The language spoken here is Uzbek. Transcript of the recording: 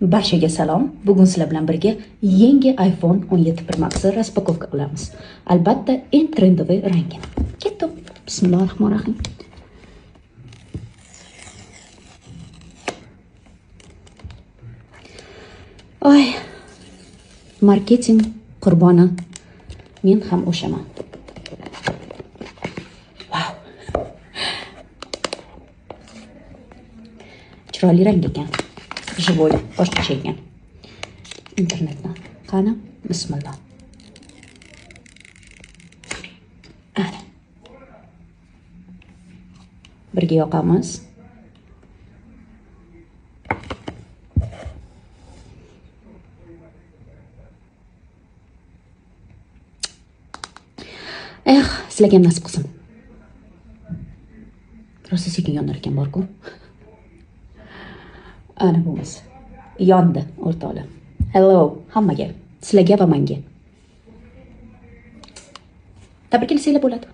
Barchaga salom. Bugun sizlar bilan birga yangi iPhone 17 Pro Max raspakovka qilamiz. Albatta, eng trendoviy rangini. Ketdik. Bismillahirrohmanirrohim. Oy, marketing qurboni. Men ham o'shaman. Wow. Chiroyli rang ekan. Живой, boshqacha ekan. Internetdan. Qani, bismillah. Ana. Birga yoqamiz. Sizlarga nasib qilsin. Rosa sekin yonar ekan bor-ku. Ana bo'lmasa. Yondi o'rtoqlar. Hello hammaga. Sizlarga va menga. Tabriklasanglar bo'ladi.